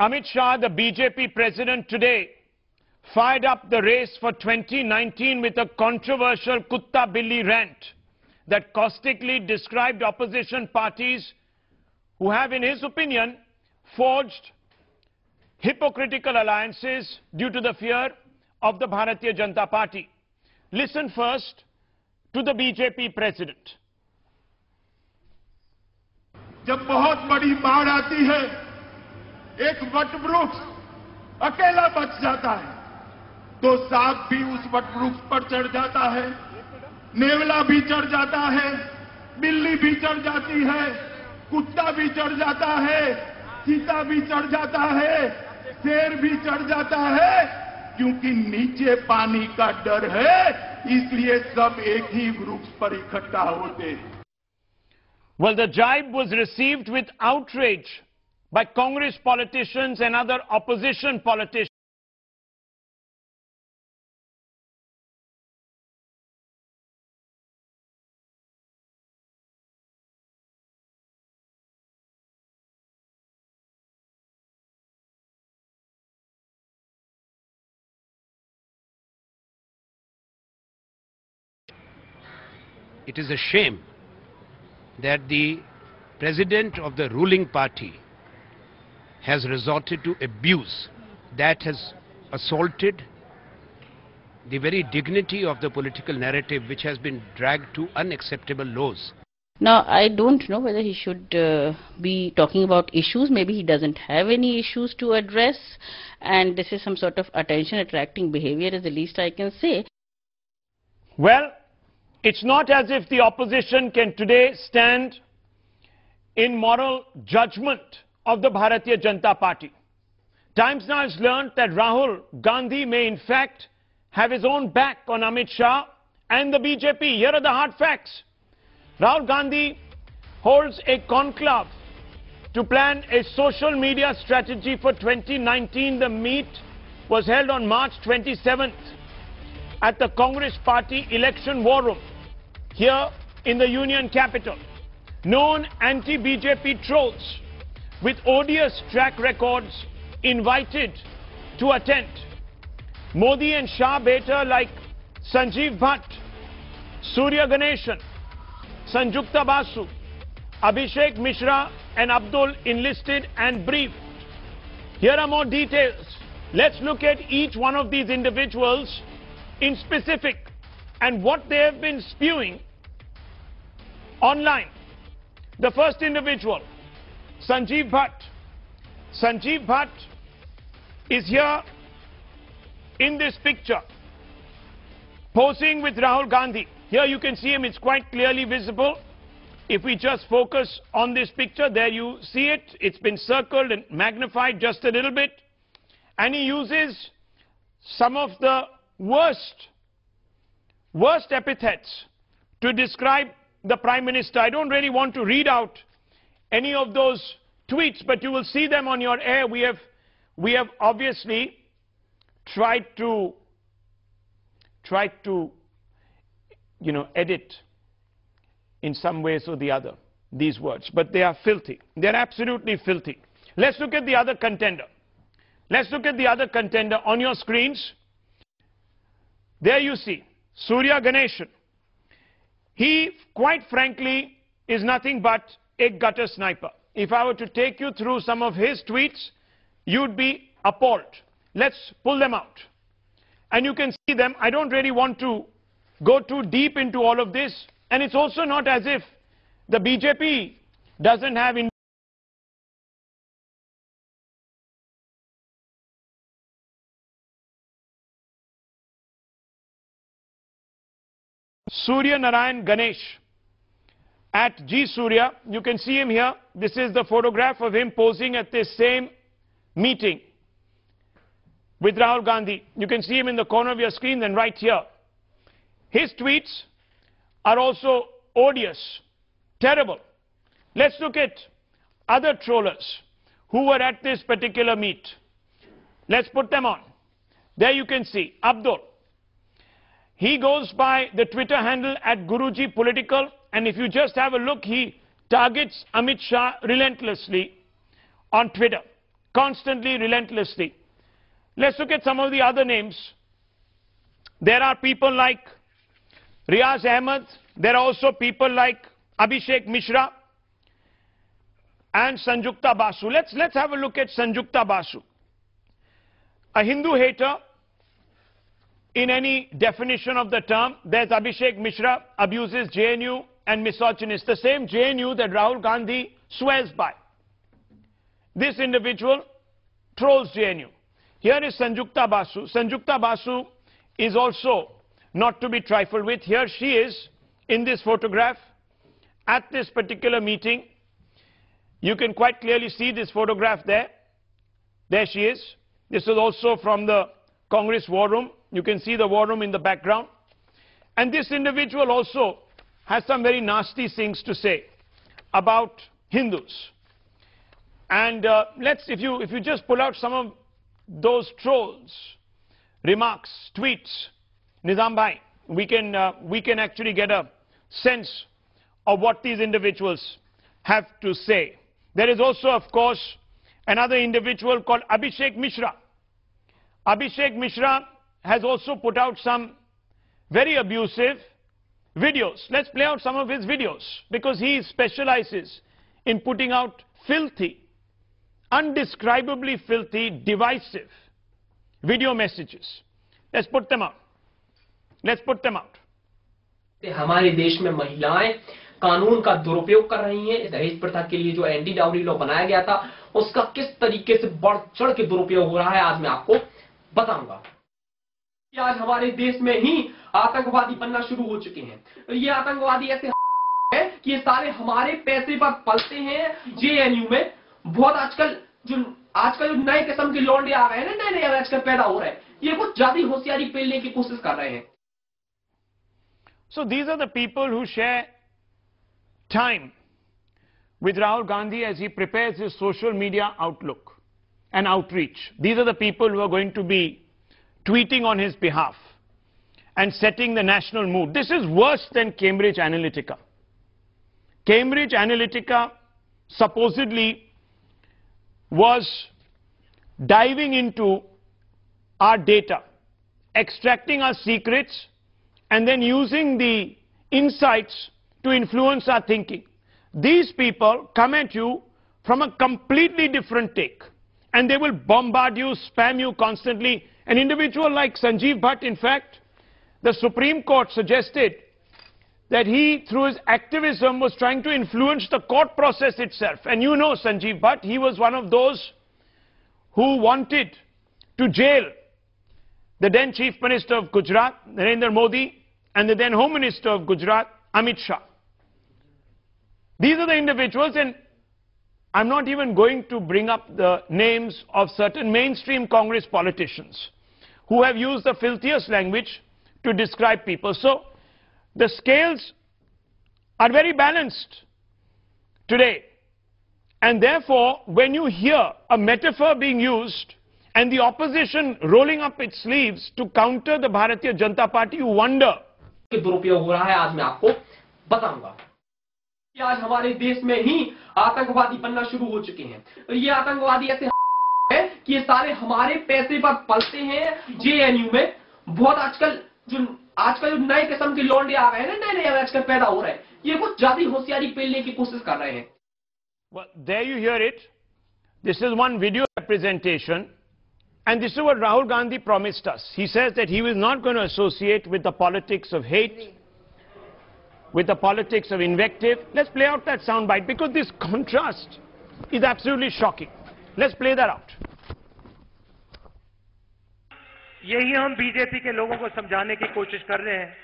Amit Shah, the BJP president, today fired up the race for 2019 with a controversial Kutta Billi rant that caustically described opposition parties who have, in his opinion, forged hypocritical alliances due to the fear of the Bharatiya Janata Party. Listen first to the BJP president. जब बहुत बड़ी बाढ़ आती है, एक वटवृक्ष अकेला बच जाता है, तो सांप भी उस वटवृक्ष पर चढ़ जाता है, नेवला भी चढ़ जाता है, बिल्ली भी चढ़ जाती है, कुत्ता भी चढ़ जाता है, चीता भी चढ़ जाता है, शेर भी चढ़ जाता है, क्योंकि नीचे पानी का डर है, इसलिए सब एक ही वृक्ष पर इकट्ठा होते हैं. Well, the jibe was received with outrage by Congress politicians and other opposition politicians. It is a shame that the president of the ruling party has resorted to abuse that has assaulted the very dignity of the political narrative, which has been dragged to unacceptable lows. Now, I don't know whether he should be talking about issues. Maybe he doesn't have any issues to address, and this is some sort of attention-attracting behavior, is the least I can say. Well, it's not as if the opposition can today stand in moral judgment of the Bharatiya Janata Party. Times Now has learned that Rahul Gandhi may in fact have his own back on Amit Shah and the BJP. Here are the hard facts. Rahul Gandhi holds a conclave to plan a social media strategy for 2019. The meet was held on March 27th at the Congress Party Election War Room here in the Union Capital. Known anti-BJP trolls with odious track records invited to attend. Modi and Shah beta like Sanjeev Bhatt, Surya Ganeshan, Sanjukta Basu, Abhishek Mishra and Abdul enlisted and briefed. Here are more details. Let's look at each one of these individuals in specific and what they have been spewing online. The first individual, Sanjeev Bhatt. Sanjeev Bhatt is here in this picture, posing with Rahul Gandhi. Here you can see him, it's quite clearly visible. If we just focus on this picture, there you see it. It's been circled and magnified just a little bit. And he uses some of the worst epithets to describe the Prime Minister. I don't really want to read out any of those tweets, but you will see them on your air. We have obviously tried to edit in some ways or the other these words, but they are filthy. They're absolutely filthy. Let's look at the other contender. Let's look at the other contender on your screens. There you see Surya Ganeshan. He, quite frankly, is nothing but a gutter sniper. If I were to take you through some of his tweets, you'd be appalled. Let's pull them out. And you can see them. I don't really want to go too deep into all of this. And it's also not as if the BJP doesn't have Surya Narayan Ganesh at G Surya. You can see him here. This is the photograph of him posing at this same meeting with Rahul Gandhi. You can see him in the corner of your screen, then right here. His tweets are also odious, terrible. Let's look at other trollers who were at this particular meet. Let's put them on. There you can see Abdul. He goes by the Twitter handle at Guruji Political, and if you just have a look, he targets Amit Shah relentlessly on Twitter. constantly, relentlessly. Let's look at some of the other names. There are people like Riaz Ahmed. There are also people like Abhishek Mishra and Sanjukta Basu. Let's have a look at Sanjukta Basu. A Hindu hater in any definition of the term. There's Abhishek Mishra, abuses JNU and misogynist, the same JNU that Rahul Gandhi swears by. This individual trolls JNU. Here is Sanjukta Basu. Sanjukta Basu is also not to be trifled with. Here she is in this photograph at this particular meeting. You can quite clearly see this photograph there. There she is. This is also from the Congress war room. You can see the war room in the background. And this individual also has some very nasty things to say about Hindus. And if you just pull out some of those trolls, remarks, tweets, Nizam Bhai, we can actually get a sense of what these individuals have to say. There is also, of course, another individual called Abhishek Mishra. Abhishek Mishra has also put out some very abusive videos. Let's play out some of his videos, because he specializes in putting out filthy, undescribably filthy, divisive video messages. Let's put them out. Let's put them out. हमारे देश में महिलाएं कानून का दुरुपयोग कर रही हैं। दहेज प्रथा के लिए जो एंटी डाउरी लॉ बनाया गया था, उसका किस तरीके से बढ़ चढ़ के दुरुपयोग हो रहा है, आज मैं आपको बताऊंगा। आज हमारे देश में ही आतंकवादी बनना शुरू हो चुके हैं। ये आतंकवादी ऐसे है कि ये सारे हमारे पैसे पर पलते हैं। जेएनयू में बहुत आजकल जो नए किस्म के लौंडे आ रहे हैं ना, नए आजकल पैदा हो रहे हैं, ये कुछ ज्यादा होशियारी पेलने की कोशिश कर रहे हैं। So these are the people who share time with Rahul Gandhi as he prepares his social media outlook and outreach. These are the people who are going to be tweeting on his behalf and setting the national mood. This is worse than Cambridge Analytica. Cambridge Analytica supposedly was diving into our data, extracting our secrets, and then using the insights to influence our thinking. These people come at you from a completely different take, and they will bombard you, spam you constantly. An individual like Sanjeev Bhatt, in fact, the Supreme Court suggested that he, through his activism, was trying to influence the court process itself. And you know Sanjeev Bhatt, he was one of those who wanted to jail the then Chief Minister of Gujarat, Narendra Modi, and the then Home Minister of Gujarat, Amit Shah. These are the individuals, and I'm not even going to bring up the names of certain mainstream Congress politicians who have used the filthiest language to describe people. So the scales are very balanced today. And therefore, when you hear a metaphor being used and the opposition rolling up its sleeves to counter the Bharatiya Janata Party, you wonder. दुरुपयोग हो रहा है, आज मैं आपको बताऊंगा। आज हमारे देश में ही आतंकवादी बनना शुरू हो चुके हैं। ये आतंकवादी ऐसे है कि ये सारे हमारे पैसे पर पलते हैं। जेएनयू में बहुत आजकल जो नए किस्म के लौंडे आ रहे हैं ना, नए आजकल पैदा हो रहे हैं, ये कुछ ज्यादा होशियारी पेलने की कोशिश कर रहे हैं। Well, there you hear it. This is one video representation. And this is what Rahul Gandhi promised us. He says that he was not going to associate with the politics of hate, with the politics of invective. Let's play out that soundbite, because this contrast is absolutely shocking. Let's play that out. यही हम BJP के लोगों को समझाने की कोशिश कर रहे हैं।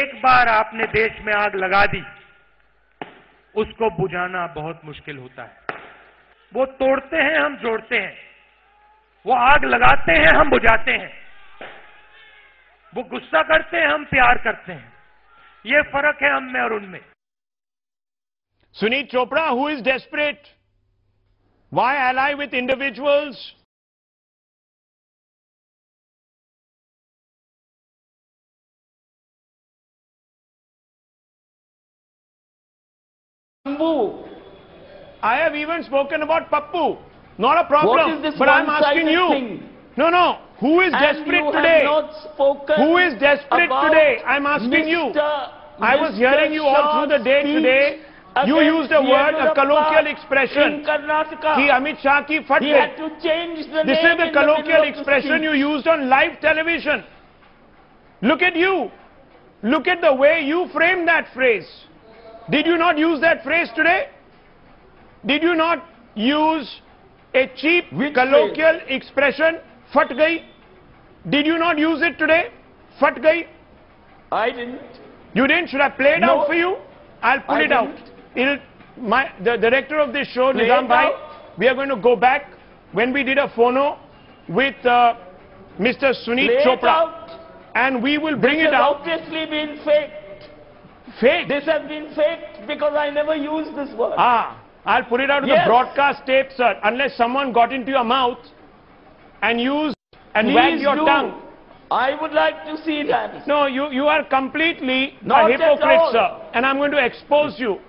एक बार आपने देश में आग लगा दी, उसको बुझाना बहुत मुश्किल होता है। वो तोड़ते हैं, हम जोड़ते हैं। वो आग लगाते हैं, हम बुझाते हैं। वो गुस्सा करते हैं, हम प्यार करते हैं। ये फर्क है हम में और उनमें। Suneet Chopra, who is desperate? Why ally with individuals Pappu? I have even spoken about Pappu. Not a problem. What is this but I'm asking one-sided you. thing? No. Who is And desperate you today? have not spoken Who is desperate about today? I'm asking you. I was hearing you all through the day today. You used a word, a colloquial expression. in Karnataka. Ki Amit Shah ki fat He gayi. had to change the This name is the in colloquial middle of the expression you speech. used on live television. Look at you. Look at the way you framed that phrase. Did you not use that phrase today? Did you not use a cheap colloquial expression, fat gayi? Did you not use it today? Fat gayi? I didn't. You didn't? Should I play it No. out for you? I'll put I it out. The director of this show, Play Nizam it Bhai, out. we are going to go back when we did a phono with Mr. Suneet Play it Chopra. out. And we will bring This it has out. obviously been faked. Fake. This has been faked because I never used this word. I'll put it out of Yes. the broadcast tape, sir. Unless someone got into your mouth and used and Please wagged your do. tongue. I would like to see that. No, you are completely Not a at hypocrite, all. sir. And I'm going to expose you.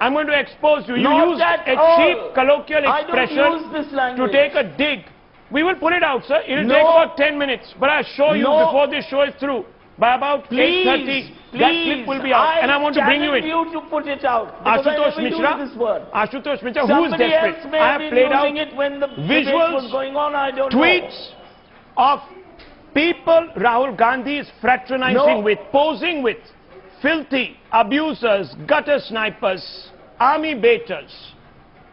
I'm going to expose you. You Not used at a all. cheap colloquial I don't expression use this to language. take a dig. We will put it out, sir. It will No. take about 10 minutes. But I'll show you No. before this show is through. By about 8:30, that clip will be out. And I want to bring you in. challenge you to put it out. Because I Ashutosh never Mishra, used this word. Ashutosh Mishra, who is Somebody desperate? else may I have have been played out using it when the debate visuals, was going on. I don't tweets of people Rahul Gandhi is fraternizing No. with, posing with, filthy abusers, gutter snipers, army baiters,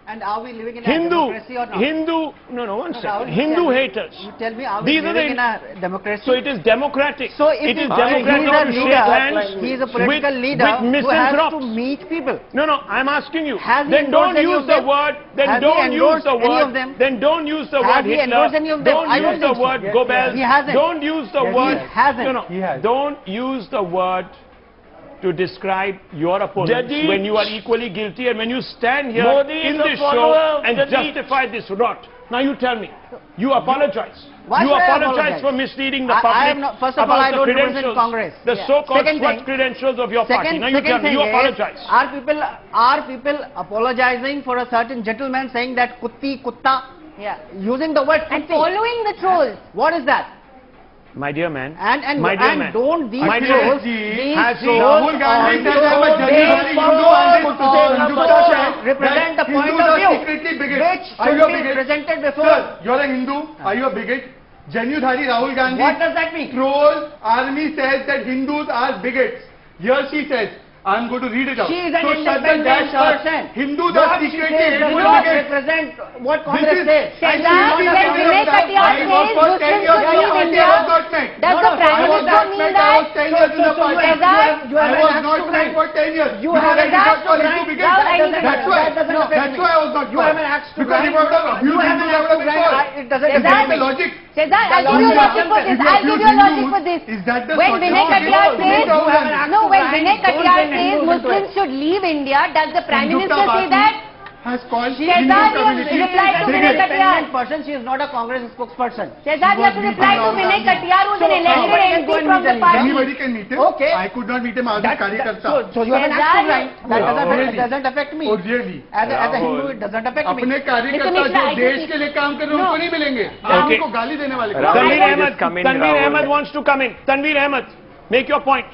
And are we living in a Hindu, democracy or not? one No, second, Rahul, Hindu you haters. tell me, are we These are living the- in a democracy? So it is democratic. So if it is he is democratic a to shake leader, hands he is a political with, leader with who has to misanthropes. meet people. No, I'm asking you. Has he Then don't endorsed any use of the them? word. Then Has he don't use endorsed the any word. of them? Then don't use the Has word he Hitler. endorsed any of them? Don't I use don't the think so. word Yes, Goebbels. he hasn't. Don't use the Yes, word. he hasn't. No. He has. Don't use the word to describe your opponents Jadid. when you are equally guilty and when you stand here Modi in is a this show follower of and Jadid. justify this rot. Now you tell me. You apologize. Why You should I apologize apologize? for misleading the I public am not- first of all, about I the don't represent credentials, Congress. the Yeah. so-called Second SWAT thing- credentials of your party. Now you tell me. You thing is, apologize. are people apologizing for a certain gentleman saying that kutti, kutta? Yeah. Using the word And kutti. following the trolls. What is that? My dear man. And my dear man. don't these My dear trolls, man. Has he- Rahul Gandhi said I'm a genuinely Hindu and this Sanjukta said represent the that point Hindus of are view, secretly bigots. which Are you should a be bigot? presented before. Sir, you're a Hindu. Are you a bigot? Janudhari Rahul Gandhi. What does that mean? Troll army says that Hindus are bigots. Here she says, I'm going to read it out. She is an So shut the independent dash up. person. Hindus What are she secretly says does hateful not bigots. represent what This Congress is- says. Shehzad, I when was Vinay not Katyal I was says for 10 Muslims years should in leave the party. India, I was not met. does the Prime I was Minister not mean met. I was that? 10 years in the party. Shehzad, you have I an was axe not to met grind. for 10 years. You Because have I an did axe not to call grind. Hindu bigots. Rahul, I need to That's know. why. That doesn't affect That's me. why I was not You have an axe to Because grind. if I would have abused You have Hindus, an I would axe have to been grind. called. It doesn't Is affect that me. the logic? Shehzad, I'll The give you a logic logic for this. I'll give you a logic for this. Is that the When logic? Vinay Katyal No, says, you have an axe no, to when grind. Vinay Don't Katyal bring says Hindus into Muslims it. should leave India, does the Prime Sanjukta Minister say Batu that? has called Shehzad, Hindu you community reply to She is Vinay an Katyal. independent person. She is not a Congress spokesperson. Shehzad, you have to reply to Vinay Katyal, who's an So, elected anybody can MP go and from meet the him. party. Anybody can meet him. Okay. I could not meet him as a Karyakarta. So you have an axe to Shehzad, grind. That Oh, really? doesn't affect me. Oh, really? As a Hindu, it doesn't affect me. अपने कार्यकर्ता Mr. जो Mishra, देश के लिए काम कर रहे हैं उनको नहीं मिलेंगे Okay. उनको गाली देने वाले Tanveer I want Ahmed, Tanveer Ahmed wants to come in. Tanveer Ahmed, make your point.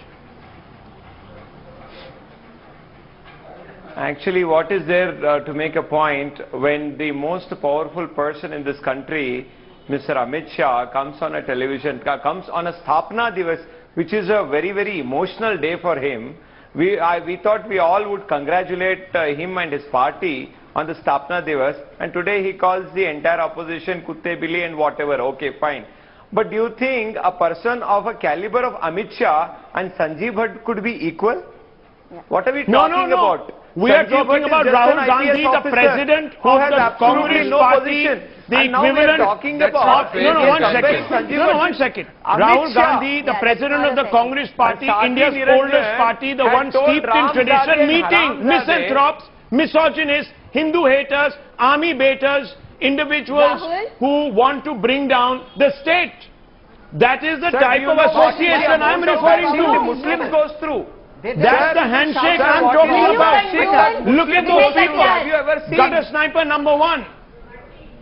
Actually, what is there to make a point when the most powerful person in this country, Mr. Amit Shah, comes on a television, comes on a Sthapna Divas, which is a very, very emotional day for him. We thought we all would congratulate him and his party on the Sthapna Divas, and today he calls the entire opposition Kutte Billi and whatever. Okay, fine. But do you think a person of a caliber of Amit Shah and Sanjeev Bhatt could be equal? What are we talking about? We are Sanjeev talking Bhatt is about just Rahul an Gandhi, IPS the officer president who of has the absolutely Congress no party, position. the And now we are equivalent talking of, about one second. Rahul Shah. Gandhi, the Yeah, president not of a the second. Congress party, Sati India's Niranjan oldest party, the had one told steeped in Ram tradition, Zade, meeting Haram Zade. misanthropes, misogynists, Hindu haters, army baiters, individuals Rahul? who want to bring down the state. That is the Sir, type do you of know what association the I'm amount of referring vaccine to. the Muslims goes through. That's the handshake Sir, I'm what talking is about. the handshake? Look at Vinay those people. Katyal. Have you ever seen? Gutter sniper number one.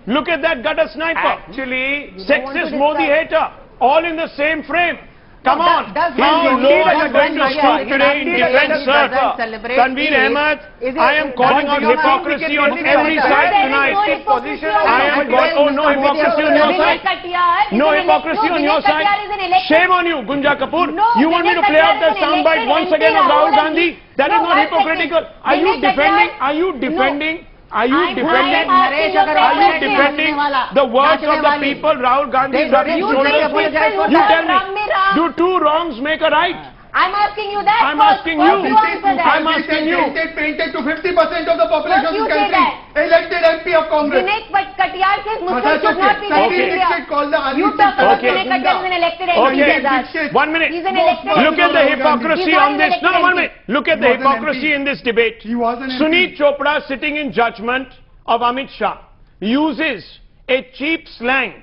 Look at that gutter sniper. Actually, Sexist Modi hater. All in the same frame. Come on. does How he- low does are you going to he- stoop today in he defense, doesn't sir? celebrate Tanveer Eid. Ahmed, Is it- I am calling out One thing hypocrisy on on every Eid. side There is tonight. no hypocrisy on I your am side. calling, oh, no hypocrisy on your Vinay side. Katiyar is No an hypocrisy on your Vinay Katiyar is an side. elected- Shame on you, Gunja Kapoor. No, You want me to Vinay play out Katiyar the is an soundbite elected once MP again of Rahul Rahul Gandhi? That is No, not one second. hypocritical. Are you Vinay Katiyar- defending? Are you No. defending? Are you I'm defending? Naresh, agar Are you apologize defending naachne wala, the words naachne of the wali. people? Rahul Gandhi is They- rubbing you shoulders say with. apologize for You that. tell Ram me, Ram. do two wrongs make a right? I'm asking you that. I'm first. asking First you. you answer that. I'm asking you. Painted to 50% of the population First of you this say country. that. Elected MP of Congress. Vinay Katiyar says Muslims should not be Okay. elected Okay. here. Call the Ali You talk about Okay. Vinay Katiyar is an elected Okay. MP. Azad. 1 minute. He's an elected Look at the MP. hypocrisy He's not on an this. No, elected 1 MP. minute. Look at the He was an hypocrisy MP. in this debate. He was an MP. Sunit Chopra, sitting in judgment of Amit Shah, uses a cheap slang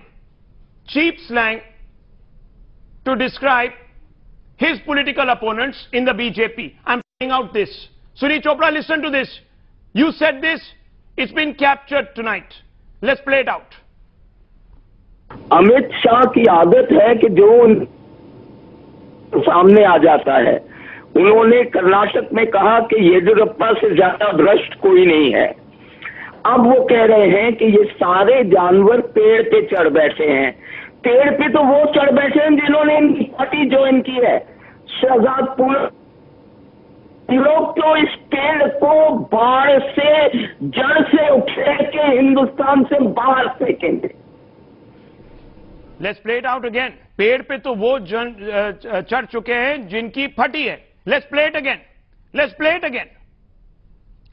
to describe his political opponents in the BJP. I'm playing out this. Sunit Chopra, listen to this. You said this. It's been captured tonight. Let's play it out. Amit Shah की आदत है कि जो सामने आ जाता है, उन्होंने कर्नाटक में कहा कि येदियुरप्पा से ज्यादा भ्रष्ट कोई नहीं है। अब वो कह रहे हैं कि ये सारे जानवर पेड़ पे चढ़ बैठे हैं। पेड़ पे तो वो चढ़ बैठे हैं जिन्होंने इनकी पार्टी ज्वाइन की है। शहजाद पूरा लोग तो इस पेड़ को बाढ़ से जड़ से उखेड़ के हिंदुस्तान से बाहर फेंकेंगे। Let's play it out again. पेड़ पे तो वो चढ़ चुके हैं जिनकी फटी है. Let's play it again. Let's play it again.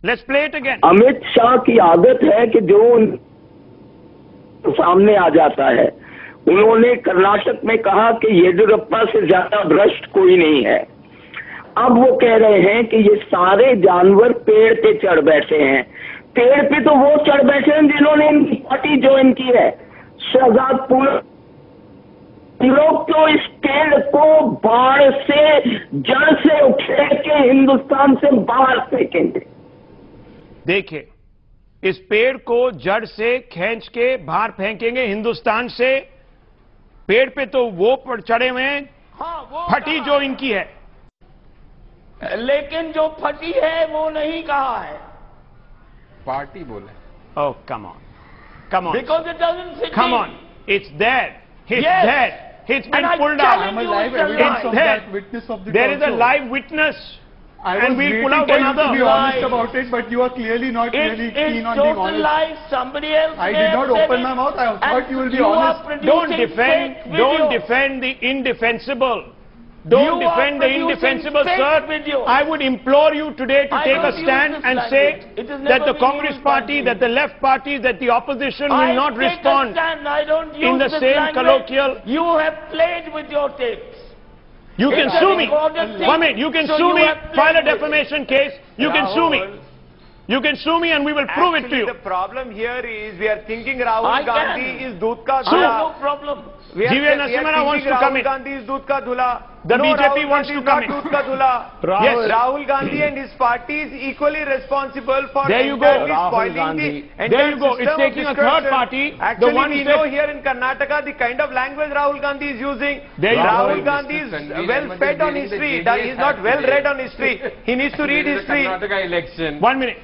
Let's play it again. Amit Shah की आदत है कि जो सामने आ जाता है, उन्होंने कर्नाटक में कहा कि येदियुरप्पा से ज्यादा भ्रष्ट कोई नहीं है। अब वो कह रहे हैं कि ये सारे जानवर पेड़ पे चढ़ बैठे हैं। पेड़ पे तो वो चढ़ बैठे हैं जिन्होंने इनकी पार्टी ज्वाइन की है। शहजाद पूरा लोग तो इस पेड़ को बाढ़ से जड़ से उखेड़ के हिंदुस्तान से बाहर फेंकेंगे। देखिए, इस पेड़ को जड़ से खींच के बाहर फेंकेंगे हिंदुस्तान से। पेड़ पे तो वो चढ़े हुए हैं, फटी जो इनकी है। लेकिन जो फटी है वो नहीं कहा है। पार्टी बोले। Oh, come on. Come on. Because it doesn't fit Come in. on. It's there. It's Yes. there. It's been And I pulled challenge out. you it's a It's lie. there. Witness of the There is a live witness. And we'll pull out To be another. honest about it, but you are clearly not really keen on being It's total honest. lie. Somebody else I may did have not said open it, my mouth. I thought and you will be are honest. producing Don't fake don't videos. defend the indefensible. Don't You are defend the producing indefensible, fake sir. videos. I would implore you today to I take a don't use stand this and language. say It has that never the been Congress used by party, me. that the left party, that the opposition will I not take a respond stand. I don't use in the this same language. colloquial. You have played with your tapes. You can It's sue an me. important thing. One minute, you can So sue you me, have played file a with it. defamation case. You can sue me. You can sue me and we will prove it to actually, you. the problem here is we are thinking Rahul I Gandhi can. is Doodh ka I have dhula. no problem. We are G.V. we are Narasimha wants thinking to come Rahul in. Gandhi is Doodh ka dhula. The no, BJP Rahul wants Gandhi to come is in. not Doodh ka dhula. Yes. Rahul Gandhi and his party is equally responsible for There you go. entirely Rahul spoiling Gandhi. the There entire you go. It's system of taking a third discussion. party, the Actually, one we that- know here in Karnataka the kind of language Rahul Gandhi is using. There you go. Rahul Gandhi is well fed on history. He is not well read on history. He needs to read history. election. 1 minute.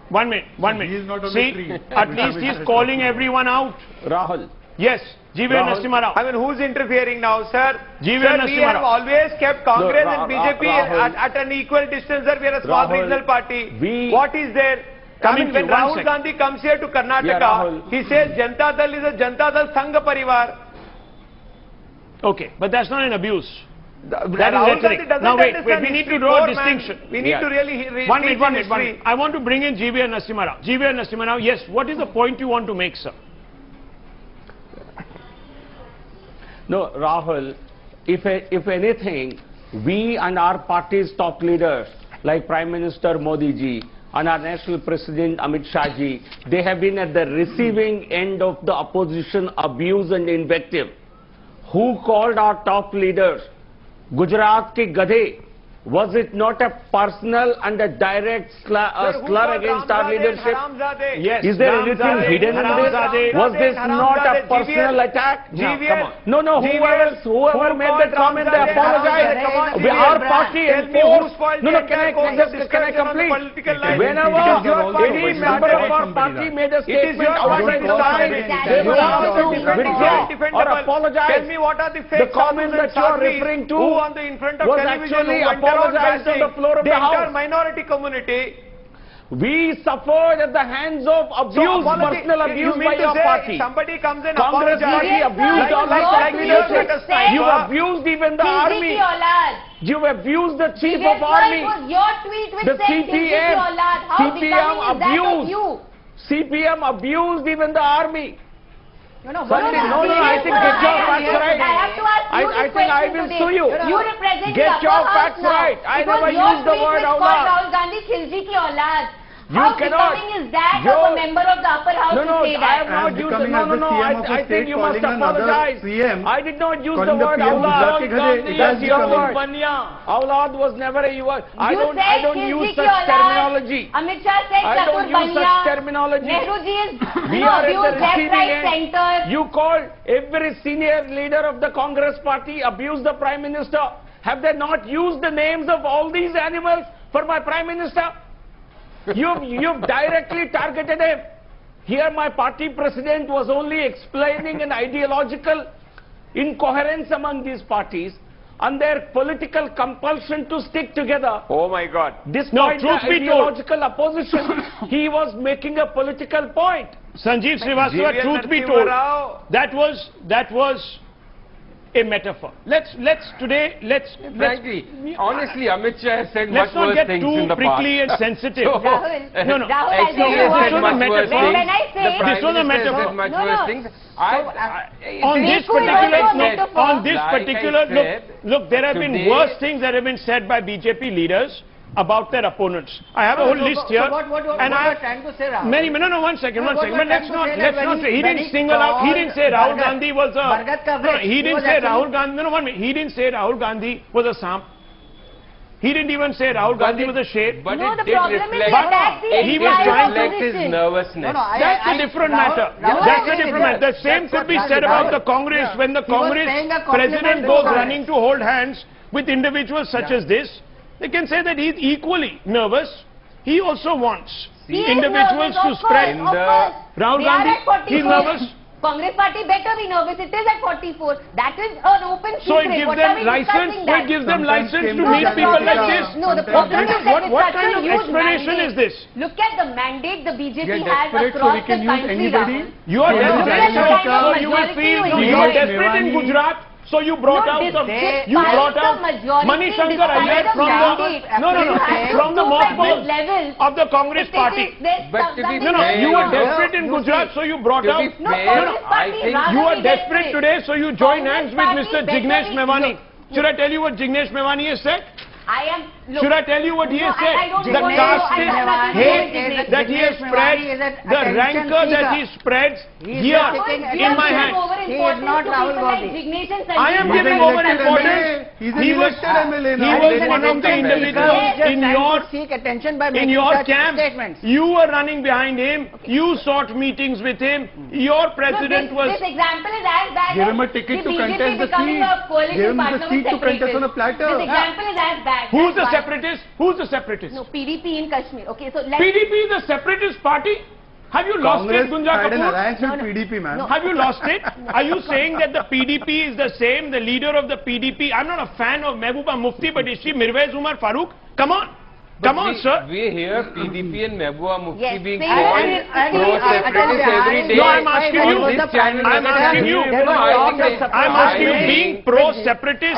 1 minute. 1 minute. He is not on the See, tree. at least he's calling everyone out. Rahul. Yes. G.V. Narasimha Rao. I mean, who's interfering now, sir? G.V. Sir, we Narasimha have Rao. always kept Congress No, and BJP at an equal distance, sir. We are a small Rahul, regional party. we- What is there? Coming when to one Rahul second. Gandhi comes here to Karnataka, Yeah, Rahul. he says Janata Dal is a Janata Dal Sangha Parivar. Okay, but that's not an abuse. That is Rahul rhetoric. Gandhi doesn't Now wait, understand we need history, to draw a poor man. distinction. We need to really read 1 minute, 1 minute, 1 history. minute. I want to bring in G.V. Narasimha Rao. G.V. Narasimha Rao, yes, what is the point you want to make, sir? No, Rahul, if anything, we and our party's top leaders, like Prime Minister Modi ji and our National President Amit Shah ji, they have been at the receiving end of the opposition abuse and invective. Who called our top leaders Gujarat ke gadhe Was it not a personal and a direct slur against our leadership? Yes. Is there anything hidden in this? Was this not a personal attack? No, come on. No. Whoever made that comment, they apologize. Our party enforced. No. Can I complete? Whenever any member of our party made a statement outside the line, they will have to withdraw or apologize. Tell me what are the fake The comment that you are referring to who on the in front of was television actually who went around apologized on the floor of the entire House. minority community. We suffered at the hands of abuse, personal abuse you mean by to your say party. Somebody comes in Congress party apologizes. abused our leadership. You abused even the army. You abused the chief of army. Was your tweet which The said CPM, How CPM becoming is that of abused. you? CPM abused even the army. No, I think get your facts right. I have to ask you I think I will sue you. You represent Get the your upper facts house now. right. I It was never your used the tweet word which out called loud. Rahul Gandhi Khilji ki aulad. You How cannot. becoming is that of a member of the upper house to say I have that? not used the I think you must apologize. I did not use the word aulad. That's your word. Aulad was never a word. I don't use such terminology. Amit Shah said I don't use such terminology. Nehruji is We are at the left, receiving right, end. center. You called every senior leader of the Congress party, abused the Prime Minister. Have they not used the names of all these animals for my Prime Minister? You've directly targeted him. Here my party president was only explaining an ideological incoherence among these parties and their political compulsion to stick together. Oh my God. Despite the ideological opposition, he was making a political point. Sanjeev Srivastava, truth be told, that was a metaphor. Let's frankly, honestly, Amit Shah has said let's much not worse get things too in the prickly past. and sensitive. So, No. Rahul, I This was a metaphor. when I say this was a metaphor. Much worse things. On this particular look, there have been today- worse things that have been said by BJP leaders about their opponents. I have a whole list here, and I am trying to say, Rahul. many. No, one second. But let's not say he didn't single out. He didn't say Rahul Gandhi was a. No, he didn't say Rahul Gandhi. No, 1 minute. He didn't say Rahul Gandhi was a samp. He didn't even say Rahul Gandhi was a shade. But No, it the did problem is reflect, that he was trying to reflect his nervousness. That's a different matter. That's a different matter. The same could be said about the Congress when the Congress president goes running to hold hands with individuals such as this. They can say that he's equally nervous. He also wants individuals to spread. Rahul Gandhi, he's nervous. Congress party better be nervous. It is at 44. That is an open secret. So it gives them license. It gives them license to meet people like this. No, the problem is that What kind of explanation is this? Look at the mandate the BJP has across the country. Rahul. You are desperate, so you will feel. You are desperate in Gujarat. So you brought out Mani Shankar Iyer from the mothballs of the Congress party. You were desperate in Gujarat, so you brought out. You are desperate today, so you join hands with Mr. Jignesh Mevani. Should I tell you what Jignesh Mevani has said? Should I tell you what he has said? The casteist hate that he has spread, the rancor that he spreads here in my hand. He is not Rahul Gandhi. I am giving over importance. He was one of the individuals in your camp. You were running behind him. You sought meetings with him. Your president was. This example is as bad. Give him a ticket to contest the seat. Give him the seat to contest on a platter. This example is as bad. Who's the separatist? Who's the separatist? No, PDP in Kashmir. Okay, so PDP is a separatist party? Have you lost it, Gunja had an Kapoor? alliance with PDP, man. Have you lost it? Are you saying that the PDP is the same, the leader of the PDP? I'm not a fan of Mehbooba Mufti, but is she Mirwais Umar Farooq? Come on. Come on, sir. We hear PDP and Mehbooba Mufti being they called are- pro-separatists every day. No, I'm asking you. I'm asking you, being pro-separatist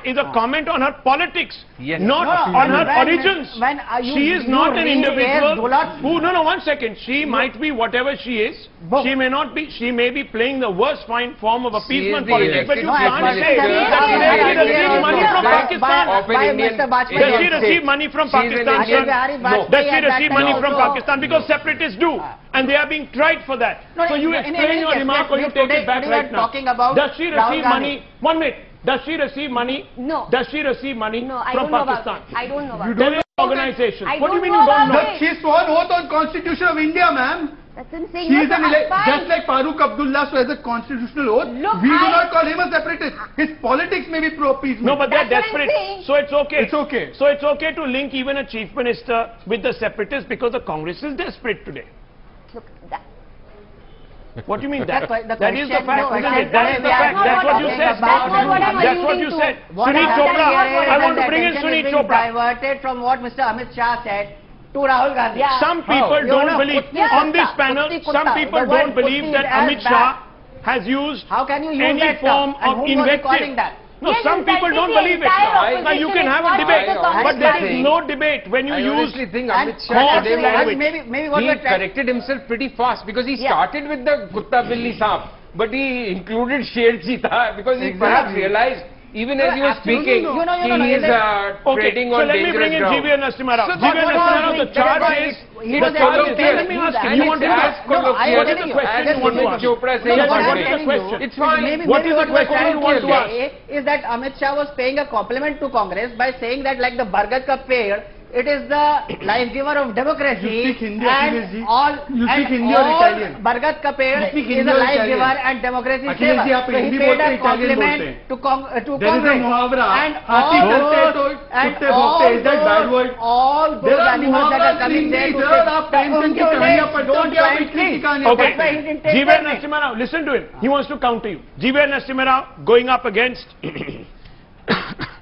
is a comment on her politics, not on her origins. She is not an individual who, no, 1 second. She might be whatever she is. She may not be, she may be playing the worst form of appeasement politics, but you can't say that she receives money from Pakistan. Does she receive money from Pakistan, sir? No. Does she receive money from Pakistan? Because separatists do. And they are being tried for that. So you explain your remark or you take it back right now. Does she receive money? 1 minute. Does she receive money? No. Does she receive money No, I from don't know Pakistan? about it. I don't know about You it. don't know organization. I What do you don't mean know you don't about know? it. She swore oath on Constitution of India, ma'am. That's what I'm saying. He No, is so an I'm fine. just like Farooq Abdullah swears a constitutional oath. Look, We do not call him a separatist. His politics may be pro-peace. No, but they're That's what I'm desperate. saying. So it's okay. It's okay. So it's okay to link even a chief minister with the separatists because the Congress is desperate today. Look, that, What do you mean The that? que- the That is the question- fact, no, isn't it? that That is is the that's fact. not That's what what you I'm said. saying. That's not what I'm That's what you alluding to. said. What Sunit I'm Chopra. saying here is I want that to bring in the attention Sunit is being Chopra. diverted from what Mr. Amit Shah said to Rahul Gandhi. Yeah. Some people You don't know, believe, Kutti on this Kutta, panel, Kutti Kutta. some people The word don't believe Kutti that is as Amit bad. Shah has used How can you use any that form term? And of whom was he invective. calling that? No, Yes, some people insulting don't the believe it. entire Now you can opposition have a is debate, not just but there is Congress. no debate when you I use honestly think And- Amit Shah today and was, maybe what he we're trying. corrected himself pretty fast because he Yeah. started with the Kutta Billi Saab, but he included Sher Cheetah because he perhaps realized even as he was speaking, No, no, he is Okay, treading so on let me bring in dangerous GVN ground. Narasimha Rao. So GVN what Narasimha was Rao, the he- charge that is... He the was charge actually is- telling Let me you ask that. you. And You it's want to as ask? colloquial What is the question as you want to Sunit ask? Chopra No, saying what one I'm day. telling you, It's fine. Maybe What is the what we're question trying you want to to ask? say is that Amit Shah was paying a compliment to Congress by saying that like the Bargat ka ped, it is the life giver of democracy. You speak Hindi, and Akhilesh ji? all You speak and Hindi or all Italian? Bargat ka You ped speak is Hindi a or life Italian? giver and democracy Akhilesh ji, saver. आप So he Hindi paid बोलते हैं, a Italian compliment बोलते हैं। to There is a Congress. मुहावरा, And हाथी all डरते those तो and कुत्ते भौंकते, is that bad word? all those There are animals that are muhavras in coming there Hindi, to sir. say आप प्रेमचंद की कहानियां पढ़ते हो don't क्या? try and इटली की please. कहानियां Okay, That's why he didn't take GVN permit. Narasimha Rao, listen to him. He wants to counter you. GVN Narasimha Rao going up against...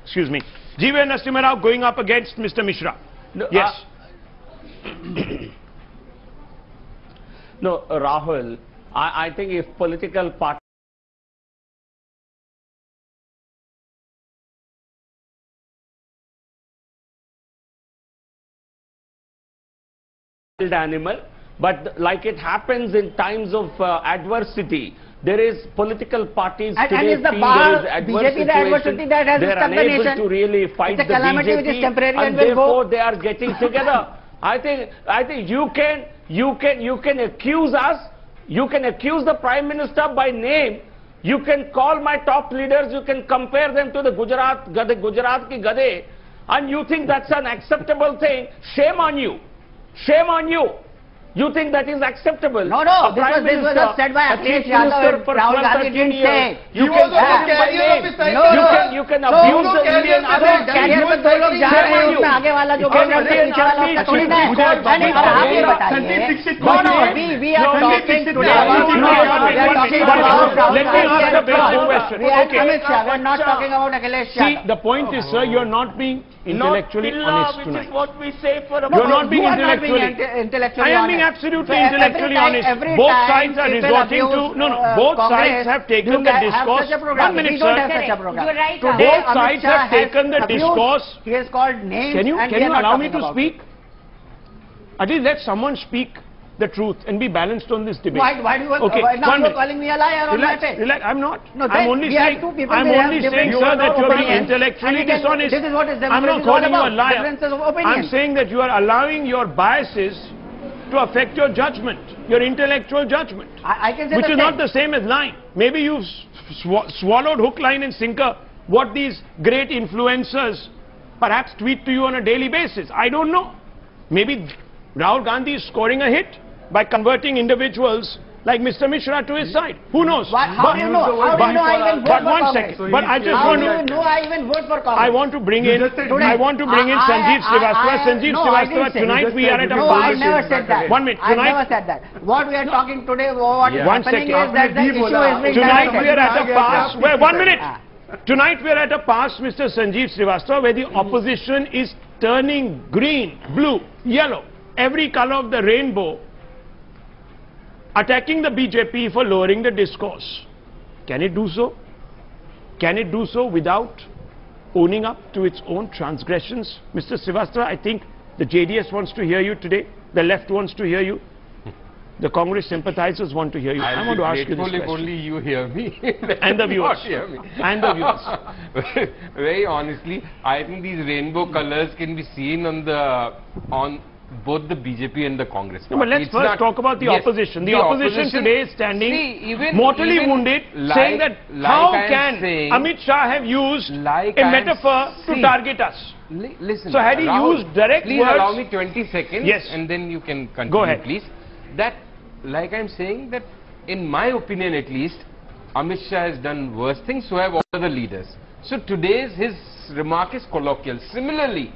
excuse me. GVN Narasimha Rao going up against Mr. Mishra. No, Yes. No, Rahul, I think if political parties animal, but like it happens in times of adversity, there is political parties And today it's the feel bar, there is BJP, the adversity that has they're stuck the unable nation. to really fight It's a the calamity which is BJP, temporary and and will go. therefore they are getting together. I think you can accuse us, you can accuse the Prime Minister by name, you can call my top leaders, you can compare them to the Gujarat ki Gade, and you think that's an acceptable thing. Shame on you. Shame on you. You think that is acceptable? No, A this Prime was Minister, said by a Akhilesh chief Yadav minister and for Rahul 12, Gandhi 13 didn't years. say. You He can was also call him by carrier of name. his title. You can So, abuse दोनों the carrier Indian पे other थे, career में दो लोग जा रहे हैं उसमें आगे वाला जो बोल रहा है पीछे वाला उसका थोड़ी ना है नहीं और आप ये बताइए no we are talking today about Let me ask a basic question. we are Okay. Amit Shah, we are not talking about Akhilesh See, Yadav. the point is, sir, you're not being intellectually Not till honest which tonight. is what we say for a You're not being You are not being intellectually... intellectually I am being honest. absolutely So every intellectually time- honest. every Both time sides are people resorting to... abuse, No, both Congress, sides have taken you the have discourse... such a program. 1 minute, We don't sir. have such a program. You're right, Today, Both Amit sides Shah have has taken the abused. discourse. He has called names. Can you and we are not allow me talking to about speak? it. At least let someone speak the truth and be balanced on this debate. Why do you Okay, now 1 you are minute. calling me a liar on my Relax, face? relax. I'm not. No, I'm then only we have saying. two people, I'm we have only saying, different sir, that you're being opinions, intellectually and we can- dishonest. this is what is I'm democracy not is all calling you a about, liar. differences of I'm opinion. saying that you are allowing your biases to affect your judgment, your intellectual judgment, I can say which the is same. not the same as lying. Maybe you've swallowed hook, line, and sinker what these great influencers perhaps tweet to you on a daily basis. I don't know. Maybe Rahul Gandhi is scoring a hit by converting individuals like Mr. Mishra to his side. Who knows? How do you know? How do you know I even vote But for one Congress? second. But I just How want do you to... know I even vote for Congress? I want to bring in... I want to bring in Sanjeev Srivastava. Sanjeev no, I didn't Srivastava, say. tonight we are at a No, I never said that. 1 minute. I Tonight... never said that. What we are talking today, what is One happening second. is that the issue is being Tonight diverted. we are at a pass where... 1 minute. Tonight we are at a pass, Mr. Sanjeev Srivastava, where the opposition is turning green, blue, yellow, every color of the rainbow, attacking the BJP for lowering the discourse. Can it do so? Can it do so without owning up to its own transgressions? Mr. Srivastava, I think the JDS wants to hear you today. The left wants to hear you. The Congress sympathizers want to hear you. I want to ask you this If question. only you hear me. And the viewers. Not hear me. And the viewers. Very honestly, I think these rainbow colors can be seen on both the BJP and the Congress party. No, but let's first talk about the opposition. The opposition today is standing mortally wounded, saying that how can Amit Shah have used a metaphor to target us? Listen, so had he used direct please words... allow me 20 seconds, yes, and then you can continue. Go ahead, please. That, like I'm saying, that in my opinion at least, Amit Shah has done worse things, so have all other leaders. So his remark is colloquial. Similarly,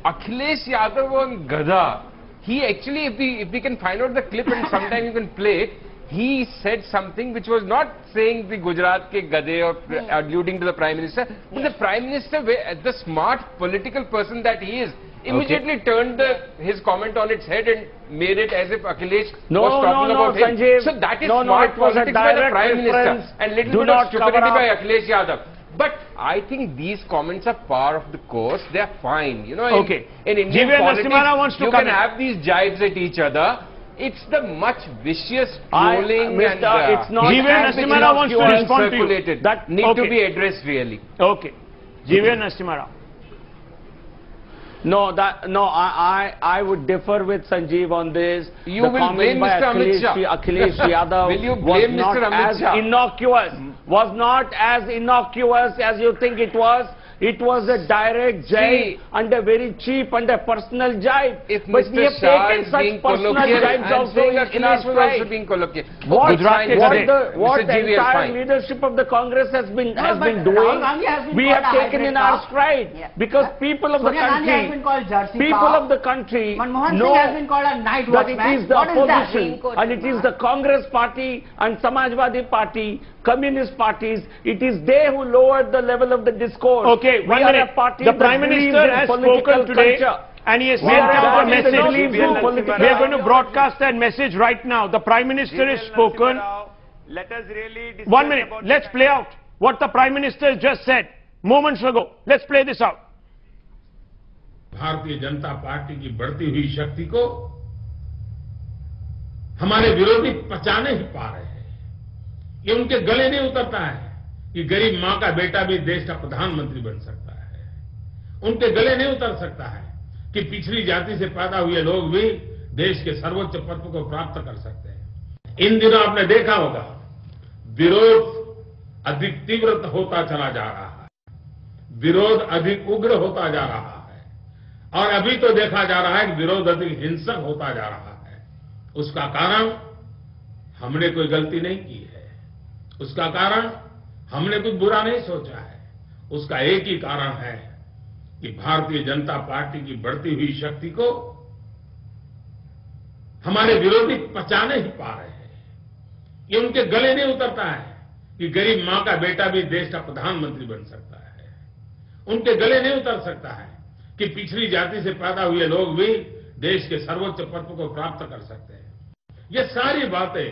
Akhilesh Yadav on Gada, he actually, if we can find out the clip and sometime you can play it, he said something which was not saying the Gujarat ke Gade or alluding to the Prime Minister, but the Prime Minister, the smart political person that he is, immediately turned his comment on its head and made it as if Akhilesh was talking about him. Sanjeev, so that is smart politics by the Prime Minister and little bit of stupidity by Akhilesh Yadav. But I think these comments are par of the course. They are fine. You know, in Indian politics, you can have these jibes at each other. It's the much vicious trolling and it's not. G.V.N. Narasimha wants to respond to you. That need to be addressed really. Okay. G.V.N. Narasimha. No, I would differ with Sanjeev on this. You will blame Mr. Amit Shah. Akhilesh Yadav will you blame was Mr. not Amit as Shah? innocuous. Was not as innocuous as you think it was. It was a direct jibe and a very cheap and a personal jibe. If but Mr. we have Shah taken is such being personal colloquial, jibes also in our stride. Also being colloquial. What Mr. the entire leadership of the Congress has been doing, we have taken in our stride because people of the country, Manmohan Singh has been called a night watchman. That it is the opposition and it is the Congress party and Samajwadi party, communist parties, it is they who lowered the level of the discourse. Okay, 1 minute. The Prime Minister has spoken today and he has sent out a message. We are going to broadcast that message right now. The Prime Minister has spoken. Let us really 1 minute. Let's play out what the Prime Minister just said moments ago. Let's play this out. Bharatiya Janata party की बढ़ती हुई शक्ति को हमारे विरोधी पचा नहीं पा रहे हैं। ये उनके गले नहीं उतरता है कि गरीब मां का बेटा भी देश का प्रधानमंत्री बन सकता है। उनके गले नहीं उतर सकता है कि पिछड़ी जाति से पैदा हुए लोग भी देश के सर्वोच्च पद को प्राप्त कर सकते हैं। इन दिनों आपने देखा होगा विरोध अधिक तीव्र होता चला जा रहा है, विरोध अधिक उग्र होता जा रहा है और अभी तो देखा जा रहा है कि विरोध अधिक हिंसक होता जा रहा है। उसका कारण हमने कोई गलती नहीं की है, उसका कारण हमने कुछ बुरा नहीं सोचा है। उसका एक ही कारण है कि भारतीय जनता पार्टी की बढ़ती हुई शक्ति को हमारे विरोधी पचा नहीं पा रहे हैं। ये उनके गले नहीं उतरता है कि गरीब मां का बेटा भी देश का प्रधानमंत्री बन सकता है। उनके गले नहीं उतर सकता है कि पिछड़ी जाति से पैदा हुए लोग भी देश के सर्वोच्च पद को प्राप्त कर सकते हैं। ये सारी बातें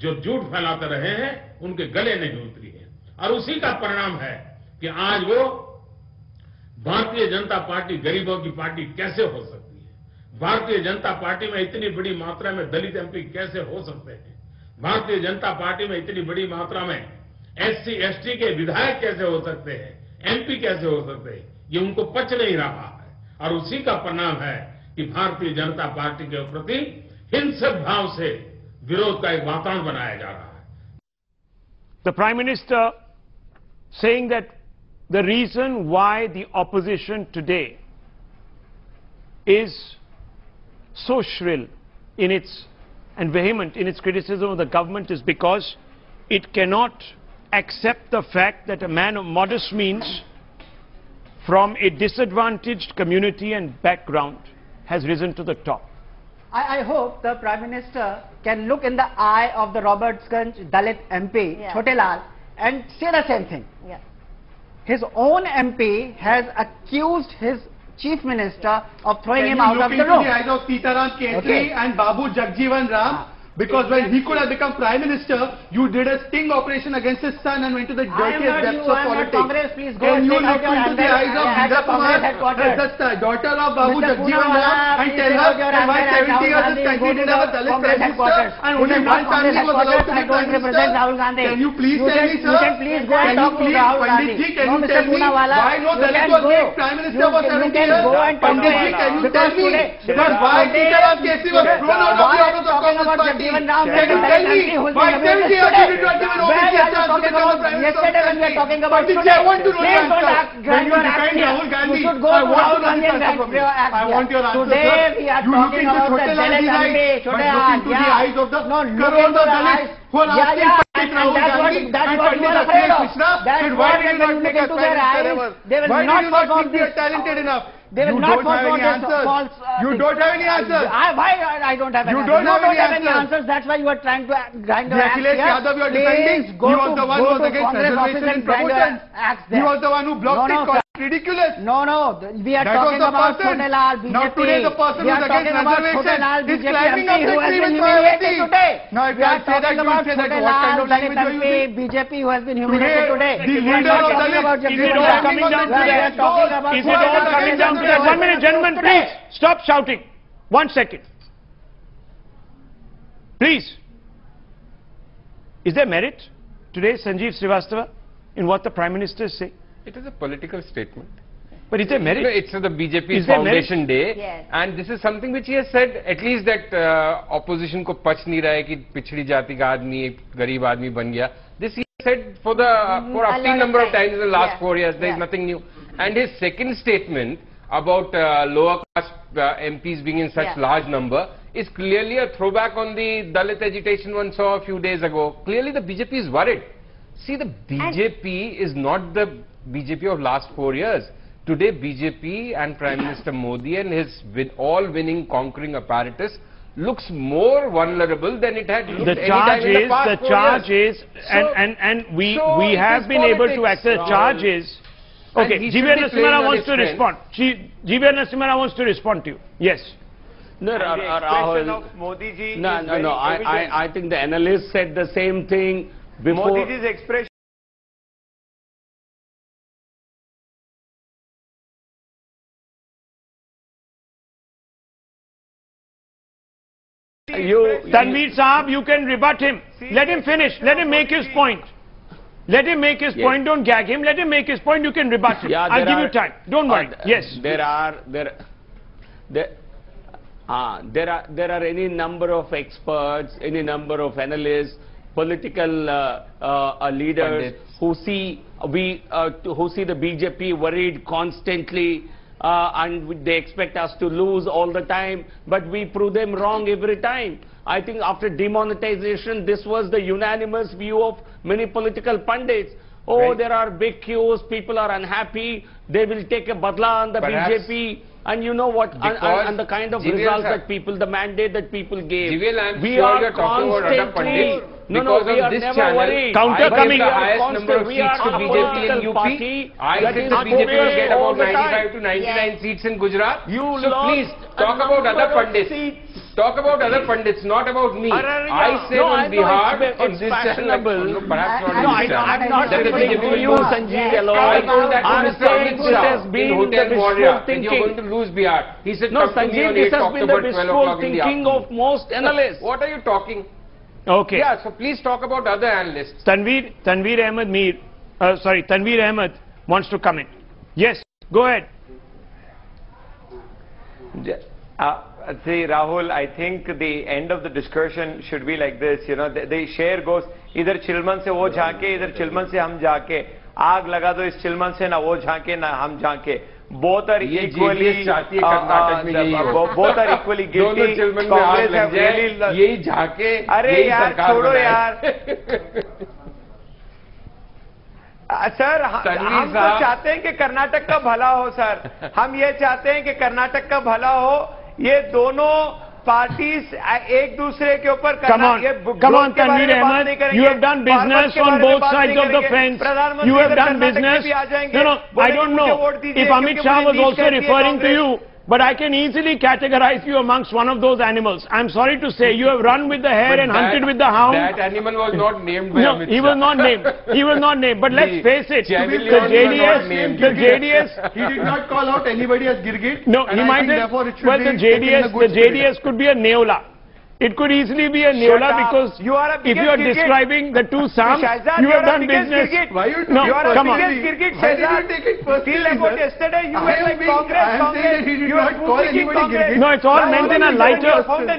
जो झूठ फैलाते रहे हैं उनके गले नहीं उतरी है और उसी का परिणाम है कि आज वो भारतीय जनता पार्टी गरीबों की पार्टी कैसे हो सकती है। भारतीय जनता पार्टी में इतनी बड़ी मात्रा में दलित एमपी कैसे हो सकते हैं। भारतीय जनता पार्टी में इतनी बड़ी मात्रा में एससी एसटी के विधायक कैसे हो सकते हैं, एमपी कैसे हो सकते हैं। ये उनको पच नहीं रहा है और उसी का परिणाम है कि भारतीय जनता पार्टी के प्रति हिंसक भाव से विरोध का एक वातावरण बनाया जा रहा है। The Prime Minister saying that the reason why the opposition today is so shrill in its and vehement in its criticism of the government is because it cannot accept the fact that a man of modest means from a disadvantaged community and background has risen to the top. I hope the Prime Minister can look in the eye of the Robertsganj Dalit MP, Chote Lal, and say the same thing. His own MP has accused his Chief Minister of throwing him out of the room. Can you look into the eyes of Sitaram Ketri and Babu Jagjeevan Ram, Because when he could have become Prime Minister, you did a sting operation against his son and went to the dirtiest depths of politics. Please go Can you take out look your into the eyes of at Geeta the Kumar, Congress headquarters. the daughter of Babu Mr. Jagjeevan Ram, and Please tell take out your her that why anger at 70 years Rahul this Gandhi, country go to didn't have a the Dalit Congress Prime Minister headquarters. and This only is not one family Congress was allowed to headquarters. be I don't Prime represent Minister. Rahul Gandhi. Can you please tell me, sir? You can please go and Can you talk to please, Rahul Gandhi. Pandit ji, can No, you Mr. tell me Poonawala, why no you Dalit can was go. made Prime Minister for 70 You can years? go and talk to Pandit ji, him. can you Because tell me? today, Because why Sitaram Kesi was thrown out of the office of Congress Party? Jagjeevan Ram, Can you tell me why 70 years you did not even Where OBC are you talking about? Yesterday when we are talking about Pandit ji, today, I want to know please your don't answer. grant When your you defend action. Rahul Gandhi, You should go I to want Rahul to know Gandhi this and answer grant from you. your I action. want your answer, Today sir. we are You look talking into about the Chote Lal Dalit Ji's MP. eyes, but look into the eyes of the No, look crores into of the Dalits eyes. who are asking Pandit Rahul Gandhi That's and what you Pandit are afraid Akhilesh of. Mishra That's that why why did you when not you make look us into Prime their Minister eyes, ever? they will Why not did you not forget think we are this. talented enough? They will You not don't have forget any this answers. false. You don't have any answers. Why I don't have any You answers? don't You have don't any have any answers. answers. That's why you are trying to grind The your axe Akhilesh here. Yadav you are Please defending, go he was to the one who was go to against Congress office reservation and in grind your promotions. axe He there. was the one who blocked it, called it ridiculous. No, we are That was talking the about person. Chote Lal, BJP. Now today the person We who is are against talking about Chote reservation Lal, is BJP climbing MP up who the has tree been with humiliated Mayawati. today. Now if We are I say that, talking you will about say that Chote what kind Lal, of language are you Dalit using? MP, BJP who has been humiliated today. The We are leader not of talking about Dalit, Is it Jagjeevan all Ram. coming down to We are that? talking about Is it all coming down to that? 1 minute, gentlemen, please. Stop shouting. 1 second. Please. Is there merit today, Sanjeev Srivastava, in what the Prime Minister is saying? It is a political statement. But is there merit? It's the BJP Is there Foundation merit? Day, Yes. and this is something which he has said, at least that opposition को पच नहीं रहा है कि पिछड़ी जाति का आदमी एक गरीब आदमी बन गया. This he said for for a a lot number of of times in the last Yeah. 4 years. There is Yeah. nothing new. And his second statement about lower caste MPs being in such Yeah. large number is clearly a throwback on the Dalit agitation one saw a few days ago. Clearly the BJP is worried. See, the BJP is not the BJP of last 4 years. Today BJP and Prime Minister Modi and his all-winning conquering apparatus looks more vulnerable than it had looked any time in the past 4 years. And we So it have is been able to politics, access Rahul. charges. Okay, And he should G.V.R. be Narasimha playing on wants his to strength. respond. G.V.R. Narasimha wants to respond to you. Yes. And No, the expression Rahul. of Modi ji No, is no, very no. evident. I think the analyst said the same thing before. Modi ji's expression. Tanveer Saab, you can rebut him. Let him finish. Let him make his point. Let him make his point. Don't gag him. Let him make his point. You can rebut him. Yeah, I'll there give you are- time. Don't worry. Yes. There are any number of experts, any number of analysts, political leaders who see the BJP worried constantly, and they expect us to lose all the time, but we prove them wrong every time. I think after demonetization, this was the unanimous view of many political pundits. Oh, Right. there are big queues, people are unhappy, they will take a badla on the Perhaps BJP. And you know what, and the kind of GVL results sir, that people, the mandate that people gave. GVL, I'm we sure are you're talking about other constantly, pundits. no, Because we on are this never channel, worried. Counter I gave coming. the highest number of We seats are to a BJP in political UP. party I that said is the BJP will unfair get all about the time. 95 to 99 seats in Gujarat. You So lost please, a talk about number other of pundits. seats. Talk about other pundits, not about me. I said No, on I know Bihar, it's on this channel, fashionable. perhaps not No, on this channel, I'm not that the saying BJP to will you, lose. Sanjeev, I alone. told that to I'm Mr. saying Amit this Shah has in been Hotel the Moria, wishful that you're thinking. going to lose Bihar. He said, No, come to me Sanjeev, on this 8th has been October, the 12 wishful o'clock in the thinking afternoon. of most analysts. What are you talking? Okay. Yeah, so please talk about other analysts. Tanveer Ahmed wants to come in. Yes, go ahead. See, Rahul, I think the end of the discussion should be like this. You know, the share goes, इधर चिलमन से वो झांके, इधर चिलमन से हम झांके, आग लगा दो इस चिलमन से ना वो झांके ना हम झांके. Both are equally, both are equally guilty. Congress have really, यही झांके, अरे यार छोड़ो यार. सर हम तो चाहते हैं कि कर्नाटक का भला हो सर. हम ये चाहते हैं कि कर्नाटक का भला हो. ये दोनों पार्टीज एक दूसरे के ऊपर Come on, Tanveer Ahmed. You have done business on both sides of the fence. You have done business. No, I don't know if Amit Shah was also referring to you. but I can easily categorize you amongst one of those animals. I'm sorry to say, you have run with the hare and hunted with the hound. That animal was not named by No, Amit he Shah. was not named. He was not named. But let's face it, the JDS, He did not call out anybody as Girgit. no, and he I might think have, therefore it should well, be the taken in a good spirit. JDS could be a Neola. It could easily be a Neola because if you are describing the two Sams, you have done business. Why you No, come on. Why did you take it personally, sir? yesterday you I were am like saying that he did you not are call speaking anybody Congress. Girgit. No, it's all meant in a lighter.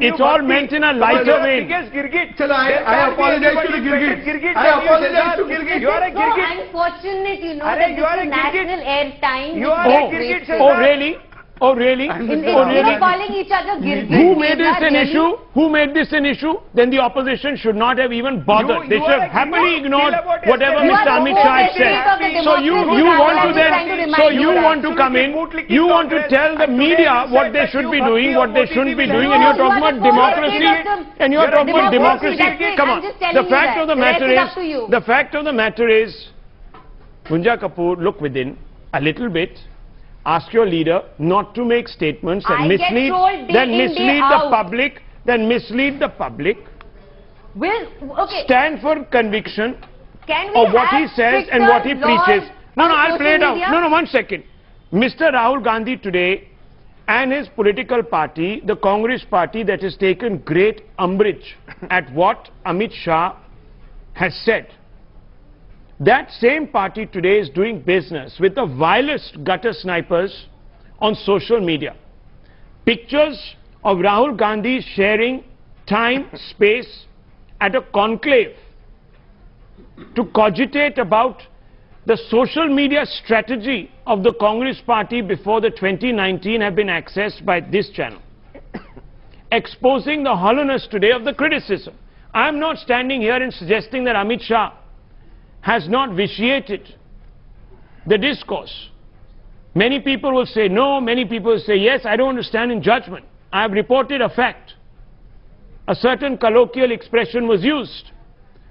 It's all meant in a lighter vein. Chalo, I apologize to the Girgit. I apologize to Girgit. You are a So Girgit. unfortunate, you know, Arre, that you this are a is Girgit. national airtime. You are a Girgit, sir. Oh, really? Oh, really? In, Oh, you know, really? calling each other Girgit. Who made this an really? issue? Who made this an issue? Then the opposition should not have even bothered. They You should are have a happily Girgit. ignored Feel about whatever yesterday. Mr. You are Amit the Shah had most spirit of the said. So you democracy. want I'm to trying to then, remind so you you that. want to come in, you want to tell the media what they should be doing, what they shouldn't be doing, and you're talking about democracy, and you're talking about democracy. Come on. The fact of the matter is, the fact of the matter is, Gunja Kapoor, look within a little bit. Ask your leader not to make statements that I get mislead, told day that in, mislead day the out. public, that mislead the public. Okay. Stand for conviction Can we of what he have says and what he stricter laws preaches. No, on I'll play it social out. media? No, 1 second. Mr. Rahul Gandhi today and his political party, the Congress party, that has taken great umbrage at what Amit Shah has said. That same party today is doing business with the vilest gutter snipers on social media. Pictures of Rahul Gandhi sharing time, space at a conclave to cogitate about the social media strategy of the Congress party before the 2019 have been accessed by this channel, exposing the hollowness today of the criticism. I am not standing here and suggesting that Amit Shah has not vitiated the discourse. Many people will say no, many people will say yes. I don't understand in judgment. I have reported a fact. A certain colloquial expression was used.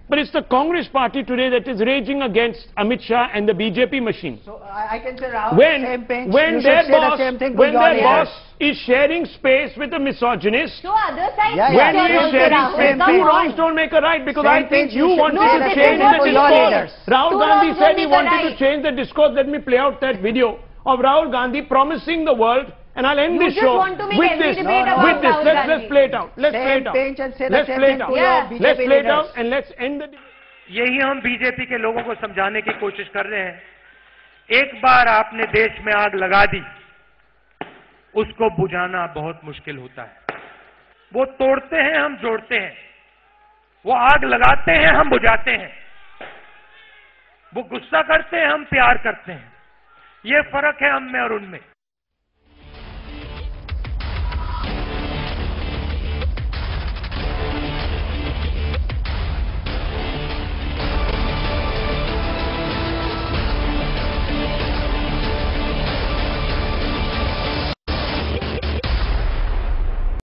But it's the Congress party today that is raging against Amit Shah and the BJP machine. So I can say, Rahul, same page. When You their should say the boss, same thing to when your their leaders. boss is sharing space with a misogynist, So other side, Yeah, when yeah, he is same sharing page, space, same two page. wrongs don't make a right, because Same I think page, you you should wanted say to the change same the for your discourse. leaders. Rahul Two Gandhi wrongs said don't he make a wanted to right. change the discourse. Let me play out that video of Rahul Gandhi promising the world, and I'll end You this just show want to make with every this. debate about With this, Rahul let's Gandhi. play it out. Let's play Same it out. page and say the Let's same play thing it to out. your Yeah. BJP Let's play it leaders. out and let's end the debate. यही हम BJP के लोगों को समझाने की कोशिश कर रहे हैं। एक बार आपने देश में आग लगा दी, उसको बुझाना बहुत मुश्किल होता है। वो तोड़ते हैं, हम जोड़ते हैं। वो आग लगाते हैं, हम बुझाते हैं। वो गुस्सा करते हैं, हम प्यार करते हैं। ये फर्क है हम में और उनमें।